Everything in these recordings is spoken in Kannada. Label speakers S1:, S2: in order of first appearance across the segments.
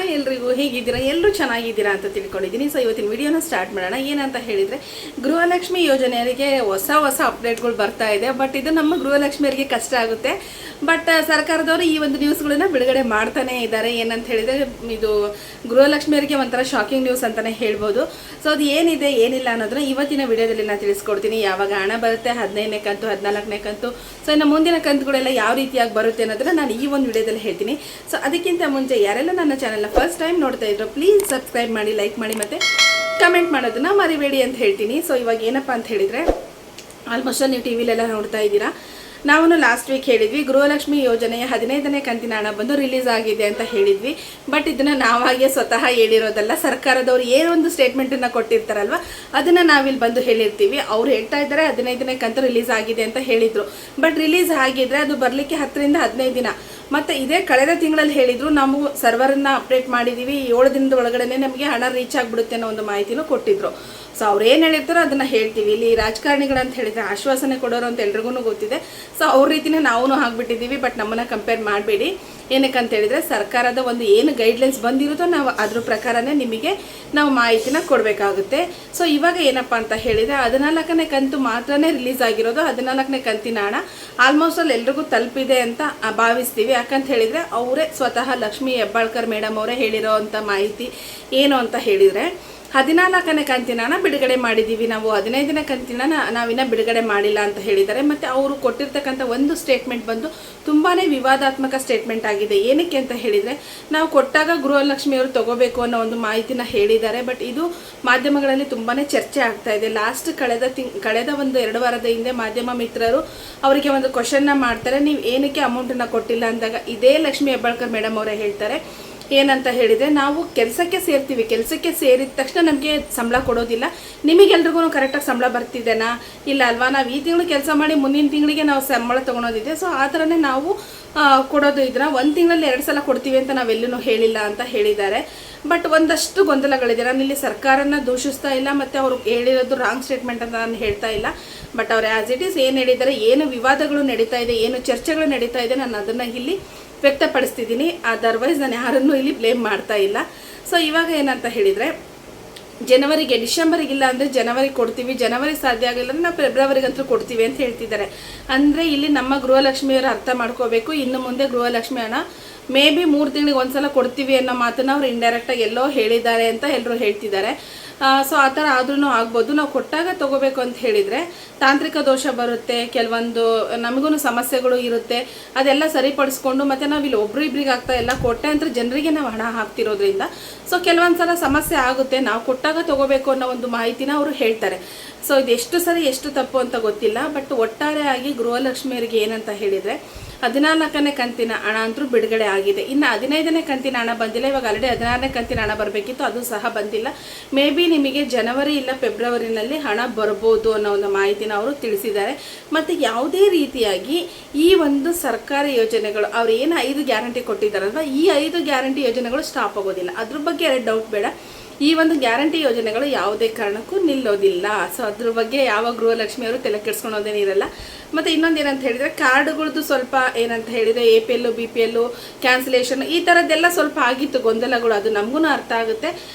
S1: ಹಾಯ್ ಎಲ್ರಿಗೂ, ಹೇಗಿದ್ದೀರಾ? ಎಲ್ಲರೂ ಚೆನ್ನಾಗಿದ್ದೀರಾ ಅಂತ ತಿಳ್ಕೊಂಡಿದ್ದೀನಿ. ಸೊ ಇವತ್ತಿನ ವಿಡಿಯೋನ ಸ್ಟಾರ್ಟ್ ಮಾಡೋಣ. ಏನಂತ ಹೇಳಿದರೆ, ಗೃಹಲಕ್ಷ್ಮಿ ಯೋಜನೆಯವರಿಗೆ ಹೊಸ ಅಪ್ಡೇಟ್ಗಳು ಬರ್ತಾ ಇದೆ. ಬಟ್ ಇದು ನಮ್ಮ ಗೃಹಲಕ್ಷ್ಮಿಯರಿಗೆ ಕಷ್ಟ ಆಗುತ್ತೆ. ಬಟ್ ಸರ್ಕಾರದವರು ಈ ಒಂದು ನ್ಯೂಸ್ಗಳನ್ನ ಬಿಡುಗಡೆ ಮಾಡ್ತಾನೆ ಇದ್ದಾರೆ. ಏನಂತ ಹೇಳಿದರೆ, ಇದು ಗೃಹಲಕ್ಷ್ಮಿಯರಿಗೆ ಒಂಥರ ಶಾಕಿಂಗ್ ನ್ಯೂಸ್ ಅಂತಲೇ ಹೇಳ್ಬೋದು. ಸೊ ಅದು ಏನಿದೆ ಏನಿಲ್ಲ ಅನ್ನೋದನ್ನ ಇವತ್ತಿನ ವಿಡಿಯೋದಲ್ಲಿ ನಾನು ತಿಳಿಸ್ಕೊಡ್ತೀನಿ. ಯಾವಾಗ ಹಣ ಬರುತ್ತೆ, 15ನೇ ಕಂತು, 14ನೇ ಕಂತು, ಸೊ ಇನ್ನು ಮುಂದಿನ ಕಂತುಗಳೆಲ್ಲ ಯಾವ ರೀತಿಯಾಗಿ ಬರುತ್ತೆ ಅನ್ನೋದನ್ನ ನಾನು ಈ ಒಂದು ವಿಡಿಯೋದಲ್ಲಿ ಹೇಳ್ತೀನಿ. ಸೊ ಅದಕ್ಕಿಂತ ಮುಂಚೆ ಯಾರೆಲ್ಲ ನನ್ನ ಚಾನೆಲ್ನ ಫಸ್ಟ್ ಟೈಮ್ ನೋಡ್ತಾ ಇದ್ರು, ಪ್ಲೀಸ್ ಸಬ್ಸ್ಕ್ರೈಬ್ ಮಾಡಿ, ಲೈಕ್ ಮಾಡಿ, ಮತ್ತು ಕಮೆಂಟ್ ಮಾಡೋದನ್ನ ಮರಿಬೇಡಿ ಅಂತ ಹೇಳ್ತೀನಿ. ಸೊ ಇವಾಗ ಏನಪ್ಪ ಅಂತ ಹೇಳಿದರೆ, ಆಲ್ಮೋಸ್ಟ್ ನೀವು ಟಿ ವಿಲೆಲ್ಲ ನೋಡ್ತಾ ಇದ್ದೀರಾ. ನಾವು ಲಾಸ್ಟ್ ವೀಕ್ ಹೇಳಿದ್ವಿ ಗೃಹಲಕ್ಷ್ಮಿ ಯೋಜನೆಯ 15ನೇ ಕಂತಿನ ಹಣ ಬಂದು ರಿಲೀಸ್ ಆಗಿದೆ ಅಂತ ಹೇಳಿದ್ವಿ. ಬಟ್ ಇದನ್ನು ನಾವಾಗೆ ಸ್ವತಃ ಹೇಳಿರೋದಲ್ಲ. ಸರ್ಕಾರದವರು ಏನೊಂದು ಸ್ಟೇಟ್ಮೆಂಟನ್ನು ಕೊಟ್ಟಿರ್ತಾರಲ್ವ, ಅದನ್ನು ನಾವಿಲ್ಲಿ ಬಂದು ಹೇಳಿರ್ತೀವಿ. ಅವ್ರು ಹೇಳ್ತಾ ಇದ್ದಾರೆ 15ನೇ ಕಂತು ರಿಲೀಸ್ ಆಗಿದೆ ಅಂತ ಹೇಳಿದರು. ಬಟ್ ರಿಲೀಸ್ ಆಗಿದ್ರೆ ಅದು ಬರಲಿಕ್ಕೆ 10 ರಿಂದ 15 ದಿನ. ಮತ್ತು ಇದೇ ಕಳೆದ ತಿಂಗಳಲ್ಲಿ ಹೇಳಿದರು, ನಾವು ಸರ್ವರನ್ನು ಅಪ್ಡೇಟ್ ಮಾಡಿದ್ದೀವಿ, 7 ದಿನದ ಒಳಗಡೆ ನಮಗೆ ಹಣ ರೀಚ್ ಆಗಿಬಿಡುತ್ತೆ ಅನ್ನೋ ಒಂದು ಮಾಹಿತಿನೂ ಕೊಟ್ಟಿದ್ರು. ಸೊ ಅವ್ರು ಏನು ಹೇಳಿರ್ತಾರೋ ಅದನ್ನು ಹೇಳ್ತೀವಿ. ಇಲ್ಲಿ ರಾಜಕಾರಣಿಗಳಂತ ಹೇಳಿದರೆ ಆಶ್ವಾಸನೆ ಕೊಡೋರು ಅಂತ ಎಲ್ರಿಗೂ ಗೊತ್ತಿದೆ. ಸೊ ಅವ್ರ ರೀತಿನೇ ನಾವು ಆಗಿಬಿಟ್ಟಿದ್ದೀವಿ. ಬಟ್ ನಮ್ಮನ್ನು ಕಂಪೇರ್ ಮಾಡಬೇಡಿ. ಏನಕ್ಕಂತ ಹೇಳಿದರೆ, ಸರ್ಕಾರದ ಒಂದು ಏನು ಗೈಡ್ಲೈನ್ಸ್ ಬಂದಿರುತ್ತೋ ನಾವು ಅದ್ರ ಪ್ರಕಾರನೇ ನಿಮಗೆ ನಾವು ಮಾಹಿತಿನ ಕೊಡಬೇಕಾಗುತ್ತೆ. ಸೊ ಇವಾಗ ಏನಪ್ಪ ಅಂತ ಹೇಳಿದರೆ, 14ನೇ ಕಂತು ಮಾತ್ರನೇ ರಿಲೀಸ್ ಆಗಿರೋದು. 14ನೇ ಕಂತಿನ ಹಣ ಆಲ್ಮೋಸ್ಟ್ ಅಲ್ಲಿ ಎಲ್ರಿಗೂ ತಲುಪಿದೆ ಅಂತ ಭಾವಿಸ್ತೀವಿ. ಯಾಕಂತ ಹೇಳಿದರೆ, ಅವರೇ ಸ್ವತಃ ಲಕ್ಷ್ಮೀ ಹೆಬ್ಬಾಳ್ಕರ್ ಮೇಡಮ್ ಅವರೇ ಹೇಳಿರೋ ಅಂಥ ಮಾಹಿತಿ ಏನು ಅಂತ ಹೇಳಿದರೆ, 14ನೇ ಕಂತಿನ ಹಣ ಬಿಡುಗಡೆ ಮಾಡಿದ್ದೀವಿ ನಾವು, 15ನೇ ಕಂತಿನ ನಾವಿನ್ನ ಬಿಡುಗಡೆ ಮಾಡಿಲ್ಲ ಅಂತ ಹೇಳಿದ್ದಾರೆ. ಮತ್ತು ಅವರು ಕೊಟ್ಟಿರ್ತಕ್ಕಂಥ ಒಂದು ಸ್ಟೇಟ್ಮೆಂಟ್ ಬಂದು ತುಂಬಾ ವಿವಾದಾತ್ಮಕ ಸ್ಟೇಟ್ಮೆಂಟ್ ಆಗಿದೆ. ಏನಕ್ಕೆ ಅಂತ ಹೇಳಿದರೆ, ನಾವು ಕೊಟ್ಟಾಗ ಗೃಹಲಕ್ಷ್ಮಿಯವರು ತಗೋಬೇಕು ಅನ್ನೋ ಒಂದು ಮಾಹಿತಿನ ಹೇಳಿದ್ದಾರೆ. ಬಟ್ ಇದು ಮಾಧ್ಯಮಗಳಲ್ಲಿ ತುಂಬಾ ಚರ್ಚೆ ಆಗ್ತಾ ಇದೆ. ಲಾಸ್ಟ್ ಕಳೆದ ಒಂದು 2 ವಾರದ ಹಿಂದೆ ಮಾಧ್ಯಮ ಮಿತ್ರರು ಅವರಿಗೆ ಒಂದು ಕ್ವಶನ್ನ ಮಾಡ್ತಾರೆ, ನೀವು ಏನಕ್ಕೆ ಅಮೌಂಟನ್ನು ಕೊಟ್ಟಿಲ್ಲ ಅಂದಾಗ ಇದೇ ಲಕ್ಷ್ಮೀ ಹೆಬ್ಬಾಳ್ಕರ್ ಮೇಡಮ್ ಅವರೇ ಹೇಳ್ತಾರೆ, ಏನಂತ ಹೇಳಿದರೆ, ನಾವು ಕೆಲಸಕ್ಕೆ ಸೇರ್ತೀವಿ, ಕೆಲಸಕ್ಕೆ ಸೇರಿದ ತಕ್ಷಣ ನಮಗೆ ಸಂಬಳ ಕೊಡೋದಿಲ್ಲ, ನಿಮಗೆಲ್ರಿಗೂ ಕರೆಕ್ಟಾಗಿ ಸಂಬಳ ಬರ್ತಿದ್ದೇನಾ ಇಲ್ಲ ಅಲ್ವಾ, ನಾವು ಈ ತಿಂಗಳು ಕೆಲಸ ಮಾಡಿ ಮುಂದಿನ ತಿಂಗಳಿಗೆ ನಾವು ಸಂಬಳ ತೊಗೊಳೋದಿದೆ. ಸೊ ಆ ಥರನೇ ನಾವು ಕೊಡೋದು. ಇದನ್ನ 1 ತಿಂಗಳಲ್ಲಿ 2 ಸಲ ಕೊಡ್ತೀವಿ ಅಂತ ನಾವೆಲ್ಲೂ ಹೇಳಿಲ್ಲ ಅಂತ ಹೇಳಿದ್ದಾರೆ. ಬಟ್ ಒಂದಷ್ಟು ಗೊಂದಲಗಳಿದೆ. ನಾನು ಇಲ್ಲಿ ಸರ್ಕಾರನ ದೂಷಿಸ್ತಾ ಇಲ್ಲ, ಮತ್ತು ಅವರು ಹೇಳಿರೋದು ರಾಂಗ್ ಸ್ಟೇಟ್ಮೆಂಟ್ ಅಂತ ನಾನು ಹೇಳ್ತಾ ಇಲ್ಲ. ಬಟ್ ಅವ್ರು ಆ್ಯಸ್ ಇಟ್ ಈಸ್ ಏನು ಹೇಳಿದ್ದಾರೆ, ಏನು ವಿವಾದಗಳು ನಡೀತಾ ಇದೆ, ಏನು ಚರ್ಚೆಗಳು ನಡೀತಾ ಇದೆ, ನಾನು ಅದನ್ನು ಇಲ್ಲಿ ವ್ಯಕ್ತಪಡಿಸ್ತಿದ್ದೀನಿ. ಅದರ್ವೈಸ್ ನಾನು ಯಾರನ್ನೂ ಇಲ್ಲಿ ಬ್ಲೇಮ್ ಮಾಡ್ತಾ ಇಲ್ಲ. ಸೊ ಇವಾಗ ಏನಂತ ಹೇಳಿದರೆ, ಡಿಸೆಂಬರಿಗಿಲ್ಲ ಅಂದರೆ ಜನವರಿ ಕೊಡ್ತೀವಿ, ಜನವರಿ ಸಾಧ್ಯ ಆಗಿಲ್ಲ ಅಂದರೆ ನಾವು ಫೆಬ್ರವರಿಗಂತೂ ಕೊಡ್ತೀವಿ ಅಂತ ಹೇಳ್ತಿದ್ದಾರೆ. ಅಂದರೆ ಇಲ್ಲಿ ನಮ್ಮ ಗೃಹಲಕ್ಷ್ಮಿಯವರು ಅರ್ಥ ಮಾಡ್ಕೋಬೇಕು, ಇನ್ನು ಮುಂದೆ ಗೃಹಲಕ್ಷ್ಮಿ ಹಣ ಮೇ ಬಿ 3 ತಿಂಗಳಿಗೆ ಒಂದ್ಸಲ ಕೊಡ್ತೀವಿ ಅನ್ನೋ ಮಾತನ್ನು ಅವ್ರು ಇಂಡೈರೆಕ್ಟಾಗಿ ಎಲ್ಲೋ ಹೇಳಿದ್ದಾರೆ ಅಂತ ಎಲ್ಲರೂ ಹೇಳ್ತಿದ್ದಾರೆ. ಸೊ ಆ ಥರ ಆದ್ರೂ ಆಗ್ಬೋದು. ನಾವು ಕೊಟ್ಟಾಗ ತೊಗೋಬೇಕು ಅಂತ ಹೇಳಿದರೆ ತಾಂತ್ರಿಕ ದೋಷ ಬರುತ್ತೆ, ಕೆಲವೊಂದು ನಮಗೂ ಸಮಸ್ಯೆಗಳು ಇರುತ್ತೆ, ಅದೆಲ್ಲ ಸರಿಪಡಿಸ್ಕೊಂಡು ಮತ್ತು ನಾವು ಇಲ್ಲಿ ಒಬ್ರಿಬ್ರಿಗೆ ಆಗ್ತಾ ಇಲ್ಲ, ಕೋಟ್ಯಾಂತರ ಜನರಿಗೆ ನಾವು ಹಣ ಹಾಕ್ತಿರೋದ್ರಿಂದ ಸೊ ಕೆಲವೊಂದು ಸಲ ಸಮಸ್ಯೆ ಆಗುತ್ತೆ. ನಾವು ಕೊಟ್ಟಾಗ ತೊಗೋಬೇಕು ಅನ್ನೋ ಒಂದು ಮಾಹಿತಿನ ಅವರು ಹೇಳ್ತಾರೆ. ಸೊ ಇದು ಎಷ್ಟು ಸರಿ ಎಷ್ಟು ತಪ್ಪು ಅಂತ ಗೊತ್ತಿಲ್ಲ. ಬಟ್ ಒಟ್ಟಾರೆಯಾಗಿ ಗೃಹಲಕ್ಷ್ಮಿಯರಿಗೆ ಏನಂತ ಹೇಳಿದರೆ, 14ನೇ ಕಂತಿನ ಹಣ ಅಂತೂ ಬಿಡುಗಡೆ ಆಗಿದೆ. ಇನ್ನು 15ನೇ ಕಂತಿನ ಹಣ ಬಂದಿಲ್ಲ. ಇವಾಗ ಆಲ್ರೆಡಿ 16ನೇ ಕಂತಿನ ಹಣ ಬರಬೇಕಿತ್ತು, ಅದು ಸಹ ಬಂದಿಲ್ಲ. ಮೇ ಬಿ ನಿಮಗೆ ಜನವರಿ ಇಲ್ಲ ಫೆಬ್ರವರಿನಲ್ಲಿ ಹಣ ಬರ್ಬೋದು ಅನ್ನೋ ಒಂದು ಮಾಹಿತಿನ ಅವರು ತಿಳಿಸಿದ್ದಾರೆ. ಮತ್ತು ಯಾವುದೇ ರೀತಿಯಾಗಿ ಈ ಒಂದು ಸರ್ಕಾರಿ ಯೋಜನೆಗಳು ಅವ್ರು ಏನು 5 ಗ್ಯಾರಂಟಿ ಕೊಟ್ಟಿದ್ದಾರಲ್ವ, ಈ 5 ಗ್ಯಾರಂಟಿ ಯೋಜನೆಗಳು ಸ್ಟಾಪ್ ಆಗೋದಿಲ್ಲ. ಅದ್ರ ಬಗ್ಗೆ 2 ಡೌಟ್ ಬೇಡ. ಈ ಒಂದು ಗ್ಯಾರಂಟಿ ಯೋಜನೆಗಳು ಯಾವುದೇ ಕಾರಣಕ್ಕೂ ನಿಲ್ಲೋದಿಲ್ಲ. ಸೊ ಅದ್ರ ಬಗ್ಗೆ ಯಾವ ಗೃಹಲಕ್ಷ್ಮಿಯವರು ತಲೆ ಕೆಡಿಸ್ಕೊಳೋದೇನಿರಲ್ಲ. ಮತ್ತು ಇನ್ನೊಂದು ಏನಂತ ಹೇಳಿದರೆ, ಕಾರ್ಡುಗಳದ್ದು ಸ್ವಲ್ಪ ಏನಂತ ಹೇಳಿದರೆ APL BPL ಕ್ಯಾನ್ಸಲೇಷನ್ ಈ ಥರದ್ದೆಲ್ಲ ಸ್ವಲ್ಪ ಆಗಿತ್ತು ಗೊಂದಲಗಳು, ಅದು ನಮಗೂ ಅರ್ಥ ಆಗುತ್ತೆ.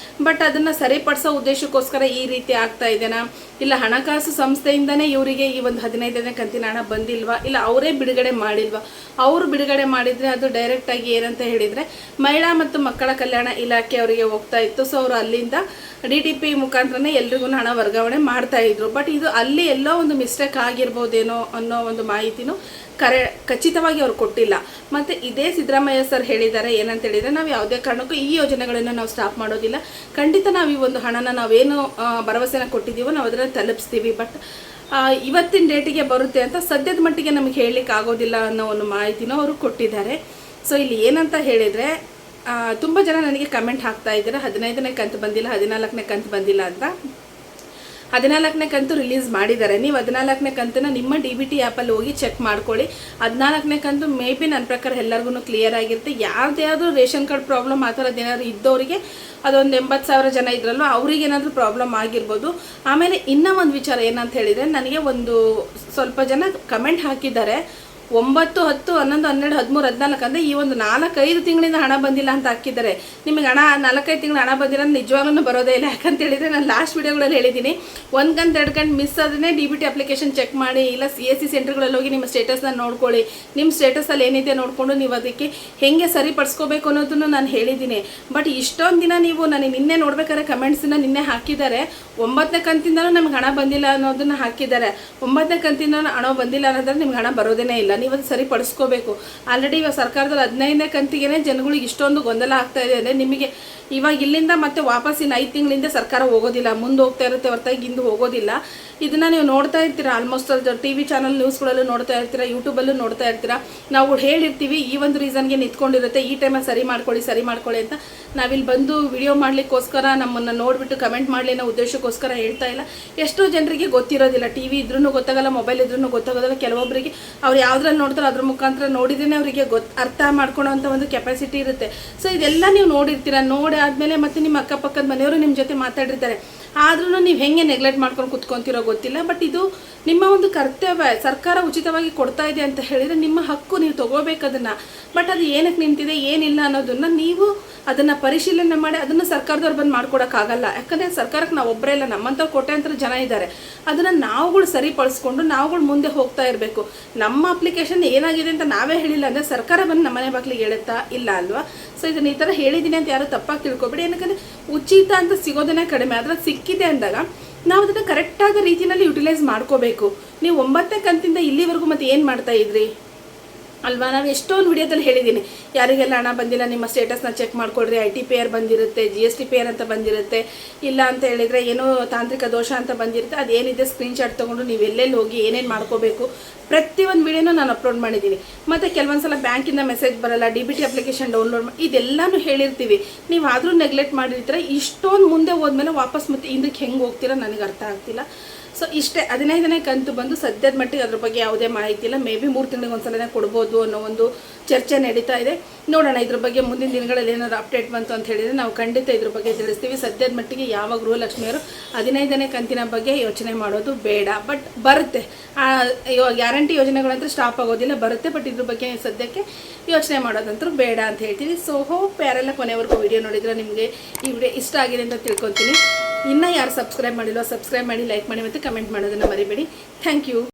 S1: ಬಟ್ ಅದನ್ನು ಸರಿಪಡಿಸೋ ಉದ್ದೇಶಕ್ಕೋಸ್ಕರ ಈ ರೀತಿ ಆಗ್ತಾ ಇದೆನಾ, ಇಲ್ಲ ಹಣಕಾಸು ಸಂಸ್ಥೆಯಿಂದನೇ ಇವರಿಗೆ ಈ ಒಂದು 15ನೇ ಕಂತಿನ ಹಣ ಬಂದಿಲ್ವಾ, ಇಲ್ಲ ಅವರೇ ಬಿಡುಗಡೆ ಮಾಡಿಲ್ವಾ, ಅವರು ಬಿಡುಗಡೆ ಮಾಡಿದರೆ ಅದು ಡೈರೆಕ್ಟಾಗಿ ಏನಂತ ಹೇಳಿದರೆ ಮಹಿಳಾ ಮತ್ತು ಮಕ್ಕಳ ಕಲ್ಯಾಣ ಇಲಾಖೆ ಅವರಿಗೆ ಹೋಗ್ತಾ ಇತ್ತು. ಸೊ ಅವರು ಅಲ್ಲಿಂದ DTP ಮುಖಾಂತರನೇ ಎಲ್ರಿಗೂ ಹಣ ವರ್ಗಾವಣೆ ಮಾಡ್ತಾ ಇದ್ರು. ಬಟ್ ಇದು ಅಲ್ಲಿ ಎಲ್ಲೋ ಒಂದು ಮಿಸ್ಟೇಕ್ ಆಗಿರ್ಬೋದೇನೋ ಅನ್ನೋ ಒಂದು ಮಾಹಿತಿನೂ ಖಚಿತವಾಗಿ ಅವ್ರು ಕೊಟ್ಟಿಲ್ಲ. ಮತ್ತು ಇದೇ ಸಿದ್ದರಾಮಯ್ಯ ಸರ್ ಹೇಳಿದ್ದಾರೆ, ಏನಂತ ಹೇಳಿದರೆ, ನಾವು ಯಾವುದೇ ಕಾರಣಕ್ಕೂ ಈ ಯೋಜನೆಗಳನ್ನು ನಾವು ಸ್ಟಾಪ್ ಮಾಡೋದಿಲ್ಲ, ಖಂಡಿತ ನಾವು ಈ ಒಂದು ಹಣನ ನಾವೇನು ಭರವಸೆನ ಕೊಟ್ಟಿದ್ದೀವೋ ನಾವು ಅದನ್ನು ತಲುಪಿಸ್ತೀವಿ. ಬಟ್ ಇವತ್ತಿನ ಡೇಟಿಗೆ ಬರುತ್ತೆ ಅಂತ ಸದ್ಯದ ಮಟ್ಟಿಗೆ ನಮಗೆ ಹೇಳಲಿಕ್ಕೆ ಆಗೋದಿಲ್ಲ ಅನ್ನೋ ಒಂದು ಮಾಹಿತಿನೂ ಅವರು ಕೊಟ್ಟಿದ್ದಾರೆ. ಸೊ ಇಲ್ಲಿ ಏನಂತ ಹೇಳಿದರೆ, ತುಂಬ ಜನ ನನಗೆ ಕಮೆಂಟ್ ಹಾಕ್ತಾ ಇದ್ದಾರೆ, 15ನೇ ಕಂತು ಬಂದಿಲ್ಲ, 14ನೇ ಕಂತು ಬಂದಿಲ್ಲ ಅಂತ. 14ನೇ ಕಂತು ರಿಲೀಸ್ ಮಾಡಿದ್ದಾರೆ. ನೀವು 14ನೇ ಕಂತನ್ನ ನಿಮ್ಮ DBT ಆ್ಯಪಲ್ಲಿ ಹೋಗಿ ಚೆಕ್ ಮಾಡ್ಕೊಳ್ಳಿ. 14ನೇ ಕಂತು ಮೇ ಬಿ ನನ್ನ ಪ್ರಕಾರ ಎಲ್ಲರಿಗೂ ಕ್ಲಿಯರ್ ಆಗಿರುತ್ತೆ. ಯಾರ್ದಾದ್ರೂ ರೇಷನ್ ಕಾರ್ಡ್ ಪ್ರಾಬ್ಲಮ್ ಆ ಥರದ್ದು ಏನಾದರೂ ಇದ್ದವರಿಗೆ, ಅದೊಂದು 80,000 ಜನ ಇದ್ರಲ್ವ, ಅವ್ರಿಗೆ ಏನಾದರೂ ಪ್ರಾಬ್ಲಮ್ ಆಗಿರ್ಬೋದು. ಆಮೇಲೆ ಇನ್ನೂ ಒಂದು ವಿಚಾರ ಏನಂತ ಹೇಳಿದರೆ, ನನಗೆ ಒಂದು ಸ್ವಲ್ಪ ಜನ ಕಮೆಂಟ್ ಹಾಕಿದ್ದಾರೆ, 9, 10, 11, 12, 13, 14 ಅಂದರೆ ಈ ಒಂದು 4-5 ತಿಂಗಳಿಂದ ಹಣ ಬಂದಿಲ್ಲ ಅಂತ ಹಾಕಿದ್ದಾರೆ. ನಿಮಗೆ ಹಣ 4-5 ತಿಂಗಳು ಹಣ ಬಂದಿಲ್ಲ ನಿಜವಾಗ್ಲೂ ಬರೋದೇ ಇಲ್ಲ. ಯಾಕಂತ ಹೇಳಿದರೆ ನಾನು ಲಾಸ್ಟ್ ವಿಡಿಯೋಗಳಲ್ಲಿ ಹೇಳಿದ್ದೀನಿ, 1 ಗಂಟೆ 2 ಗಂಟೆ ಮಿಸ್ ಆದ್ರೆ DBT ಅಪ್ಲಿಕೇಶನ್ ಚೆಕ್ ಮಾಡಿ, ಇಲ್ಲ CSC ಸೆಂಟರ್ಗಳಲ್ಲಿ ಹೋಗಿ ನಿಮ್ಮ ಸ್ಟೇಟಸ್ನ ನೋಡ್ಕೊಳ್ಳಿ. ನಿಮ್ಮ ಸ್ಟೇಟಸಲ್ಲಿ ಏನಿದೆ ನೋಡಿಕೊಂಡು ನೀವು ಅದಕ್ಕೆ ಹೇಗೆ ಸರಿಪಡಿಸ್ಕೋಬೇಕು ಅನ್ನೋದನ್ನು ನಾನು ಹೇಳಿದ್ದೀನಿ. ಬಟ್ ಇಷ್ಟೊಂದು ದಿನ ನೀವು ನನಗೆ ನಿನ್ನೆ ನೋಡ್ಬೇಕಾದ್ರೆ ಕಮೆಂಟ್ಸನ್ನ ನಿನ್ನೆ ಹಾಕಿದ್ದಾರೆ, 9ನೇ ಕಂತಿಂದನೂ ನಮ್ಗೆ ಹಣ ಬಂದಿಲ್ಲ ಅನ್ನೋದನ್ನ ಹಾಕಿದ್ದಾರೆ. 9ನೇ ಕಂತಿಂದ ಹಣ ಬಂದಿಲ್ಲ ಅನ್ನೋದ್ರೆ ನಿಮ್ಗೆ ಹಣ ಬರೋದೇ ಇಲ್ಲ. ನೀವು ಅದು ಸರಿಪಡಿಸ್ಕೋಬೇಕು. ಆಲ್ರೆಡಿ ಇವಾಗ ಸರ್ಕಾರದಲ್ಲಿ 15ನೇ ಕಂತಿಗೆ ಜನಗಳಿಗೆ ಇಷ್ಟೊಂದು ಗೊಂದಲ ಆಗ್ತಾ ಇದೆ ಅಂದರೆ ನಿಮಗೆ ಇವಾಗ ಇಲ್ಲಿಂದ ಮತ್ತೆ ವಾಪಸ್ ಇನ್ನು 5 ತಿಂಗಳಿಂದ ಸರ್ಕಾರ ಹೋಗೋದಿಲ್ಲ, ಮುಂದೆ ಹೋಗ್ತಾ ಇರುತ್ತೆ ಹೊರತಾಗಿ ಹಿಂದೆ ಹೋಗೋದಿಲ್ಲ. ಇದನ್ನು ನೀವು ನೋಡ್ತಾ ಇರ್ತೀರಾ, ಆಲ್ಮೋಸ್ಟ್ TV ಚಾನಲ್ ನ್ಯೂಸ್ಗಳಲ್ಲೂ ನೋಡ್ತಾ ಇರ್ತೀರಾ, ಯೂಟ್ಯೂಬಲ್ಲೂ ನೋಡ್ತಾ ಇರ್ತೀರಾ. ನಾವು ಹೇಳಿರ್ತೀವಿ ಈ ಒಂದು ರೀಸನ್ಗೆ ನಿಂತ್ಕೊಂಡಿರುತ್ತೆ, ಈ ಟೈಮಲ್ಲಿ ಸರಿ ಮಾಡ್ಕೊಳ್ಳಿ ಅಂತ. ನಾವಿಲ್ಲಿ ಬಂದು ವಿಡಿಯೋ ಮಾಡಲಿಕ್ಕೋಸ್ಕರ ನಮ್ಮನ್ನು ನೋಡಿಬಿಟ್ಟು ಕಮೆಂಟ್ ಮಾಡಲಿ ಅನ್ನೋ ಉದ್ದೇಶಕ್ಕೋಸ್ಕರ ಹೇಳ್ತಾ ಇಲ್ಲ. ಎಷ್ಟೋ ಜನರಿಗೆ ಗೊತ್ತಿರೋದಿಲ್ಲ, TV ಇದ್ರೂ ಗೊತ್ತಾಗಲ್ಲ, ಮೊಬೈಲ್ ಇದ್ರೂ ಗೊತ್ತಾಗೋದಿಲ್ಲ. ಕೆಲವೊಬ್ಬರಿಗೆ ಅವ್ರು ಯಾವುದ್ರಲ್ಲಿ ನೋಡ್ತಾರೋ ಅದ್ರ ಮುಖಾಂತರ ನೋಡಿದ್ರೆ ಅವರಿಗೆ ಅರ್ಥ ಮಾಡ್ಕೊಳ್ಳೋ ಅಂಥ ಒಂದು ಕೆಪಾಸಿಟಿ ಇರುತ್ತೆ. ಸೊ ಇದೆಲ್ಲ ನೀವು ನೋಡಿರ್ತೀರ. ನೋಡಿ ಆದಮೇಲೆ ಮತ್ತೆ ನಿಮ್ಮ ಅಕ್ಕಪಕ್ಕದ ಮನೆಯವರು ನಿಮ್ಮ ಜೊತೆ ಮಾತಾಡಿರ್ತಾರೆ, ಆದ್ರೂ ನೀವು ಹೆಂಗೆ ನೆಗ್ಲೆಕ್ಟ್ ಮಾಡ್ಕೊಂಡು ಕುತ್ಕೊತಿರೋ ಗೊತ್ತಿಲ್ಲ. ಬಟ್ ಇದು ನಿಮ್ಮ ಒಂದು ಕರ್ತವ್ಯ. ಸರ್ಕಾರ ಉಚಿತವಾಗಿ ಕೊಡ್ತಾ ಇದೆ ಅಂತ ಹೇಳಿದರೆ ನಿಮ್ಮ ಹಕ್ಕು, ನೀವು ತಗೋಬೇಕು ಅದನ್ನು. ಬಟ್ ಅದು ಏನಕ್ಕೆ ನಿಂತಿದೆ ಏನಿಲ್ಲ ಅನ್ನೋದನ್ನು ನೀವು ಅದನ್ನು ಪರಿಶೀಲನೆ ಮಾಡಿ ಅದನ್ನು ಸರ್ಕಾರದವ್ರು ಬಂದು ಮಾಡ್ಕೊಡೋಕ್ಕಾಗಲ್ಲ. ಯಾಕಂದರೆ ಸರ್ಕಾರಕ್ಕೆ ನಾವು ಒಬ್ಬರೇ ಇಲ್ಲ, ನಮ್ಮಂಥವ್ರು ಕೋಟ್ಯಾಂತರ ಜನ ಇದ್ದಾರೆ. ಅದನ್ನು ನಾವುಗಳು ಸರಿಪಡಿಸ್ಕೊಂಡು ನಾವುಗಳು ಮುಂದೆ ಹೋಗ್ತಾ ಇರಬೇಕು. ನಮ್ಮ ಅಪ್ಲಿಕೇಶನ್ ಏನಾಗಿದೆ ಅಂತ ನಾವೇ ಹೇಳಿಲ್ಲ ಅಂದರೆ ಸರ್ಕಾರ ಬಂದು ನಮ್ಮನೆ ಬಾಗಿಲಿಗೆ ಹೇಳುತ್ತಾ ಇಲ್ಲ ಅಲ್ವಾ? ಸೊ ಇದನ್ನು ಈ ಥರ ಹೇಳಿದ್ದೀನಿ ಅಂತ ಯಾರು ತಪ್ಪಾಗಿ ತಿಳ್ಕೊಬೇಡಿ. ಏನಕ್ಕೆ ಉಚಿತ ಅಂತ ಸಿಗೋದನ್ನೇ ಕಡಿಮೆ, ಅದ್ರಲ್ಲಿ ಸಿಕ್ಕಿದೆ ಅಂದಾಗ ನಾವು ಅದನ್ನು ಕರೆಕ್ಟಾದ ರೀತಿಯಲ್ಲಿ ಯುಟಿಲೈಸ್ ಮಾಡ್ಕೋಬೇಕು. ನೀವು 9ನೇ ಕಂತಿಂದ ಇಲ್ಲಿವರೆಗೂ ಮತ್ತೆ ಏನು ಮಾಡ್ತಾ ಇದ್ರಿ ಅಲ್ವಾ? ನಾನು ಎಷ್ಟೊಂದು ವಿಡಿಯೋದಲ್ಲಿ ಹೇಳಿದ್ದೀನಿ, ಯಾರಿಗೆಲ್ಲ ಹಣ ಬಂದಿಲ್ಲ ನಿಮ್ಮ ಸ್ಟೇಟಸ್ನ ಚೆಕ್ ಮಾಡ್ಕೊಳ್ರಿ. ITPR ಬಂದಿರುತ್ತೆ, GST PR ಅಂತ ಬಂದಿರುತ್ತೆ, ಇಲ್ಲ ಅಂತ ಹೇಳಿದರೆ ಏನೋ ತಾಂತ್ರಿಕ ದೋಷ ಅಂತ ಬಂದಿರುತ್ತೆ. ಅದೇನಿದೆ ಸ್ಕ್ರೀನ್ಶಾಟ್ ತೊಗೊಂಡು ನೀವು ಎಲ್ಲೆಲ್ಲಿ ಹೋಗಿ ಏನೇನು ಮಾಡ್ಕೋಬೇಕು ಪ್ರತಿಯೊಂದು ವಿಡಿಯೋನೂ ನಾನು ಅಪ್ಲೋಡ್ ಮಾಡಿದ್ದೀನಿ. ಮತ್ತು ಕೆಲವೊಂದು ಸಲ ಬ್ಯಾಂಕಿಂದ ಮೆಸೇಜ್ ಬರಲ್ಲ, DBT ಅಪ್ಲಿಕೇಶನ್ ಡೌನ್ಲೋಡ್ ಮಾಡಿ, ಇದೆಲ್ಲನೂ ಹೇಳಿರ್ತೀವಿ. ನೀವು ಆದರೂ ನೆಗ್ಲೆಕ್ಟ್ ಮಾಡಿರ್ತೀರ. ಇಷ್ಟೊಂದು ಮುಂದೆ ಹೋದ್ಮೇಲೆ ವಾಪಸ್ ಮತ್ತೆ ಹಿಂದಕ್ಕೆ ಹೆಂಗೆ ಹೋಗ್ತೀರಾ ನನಗೆ ಅರ್ಥ ಆಗ್ತಿಲ್ಲ. ಸೊ ಇಷ್ಟೇ, 15ನೇ ಕಂತು ಬಂದು ಸದ್ಯದ ಮಟ್ಟಿಗೆ ಅದ್ರ ಬಗ್ಗೆ ಯಾವುದೇ ಮಾಹಿತಿ ಇಲ್ಲ. ಮೇ ಬಿ 3 ತಿಂಗಳಿಗೆ ಒಂದ್ಸಲನೇ ಕೊಡ್ಬೋದು ಅನ್ನೋ ಒಂದು ಚರ್ಚೆ ನಡೀತಾ ಇದೆ. ನೋಡೋಣ ಇದ್ರ ಬಗ್ಗೆ ಮುಂದಿನ ದಿನಗಳಲ್ಲಿ ಏನಾದ್ರು ಅಪ್ಡೇಟ್ ಬಂತು ಅಂತ ಹೇಳಿದರೆ ನಾವು ಖಂಡಿತ ಇದ್ರ ಬಗ್ಗೆ ತಿಳಿಸ್ತೀವಿ. ಸದ್ಯದ ಮಟ್ಟಿಗೆ ಯಾವ ಗೃಹಲಕ್ಷ್ಮಿಯವರು 15ನೇ ಕಂತಿನ ಬಗ್ಗೆ ಯೋಚನೆ ಮಾಡೋದು ಬೇಡ. ಬಟ್ ಬರುತ್ತೆ, ಗ್ಯಾರಂಟಿ ಯೋಜನೆಗಳಂತೂ ಸ್ಟಾಪ್ ಆಗೋದಿಲ್ಲ, ಬರುತ್ತೆ. ಬಟ್ ಇದ್ರ ಬಗ್ಗೆ ಸದ್ಯಕ್ಕೆ ಯೋಚನೆ ಮಾಡೋದಂತೂ ಬೇಡ ಅಂತ ಹೇಳ್ತೀನಿ. ಸೊ ಹೋಪ್ ಯಾರೆಲ್ಲ ಕೊನೆವರೆಗೂ ವಿಡಿಯೋ ನೋಡಿದ್ರೆ ನಿಮಗೆ ಈ ವಿಡಿಯೋ ಇಷ್ಟ ಆಗಿದೆ ಅಂತ ತಿಳ್ಕೊತೀನಿ. ಇನ್ನೂ ಯಾರು ಸಬ್ಸ್ಕ್ರೈಬ್ ಮಾಡಿಲ್ವೋ ಸಬ್ಸ್ಕ್ರೈಬ್ ಮಾಡಿ, ಲೈಕ್ ಮಾಡಿ ಮತ್ತು ಕಮೆಂಟ್ ಮಾಡೋದನ್ನು ಮರಿಬೇಡಿ. Thank you.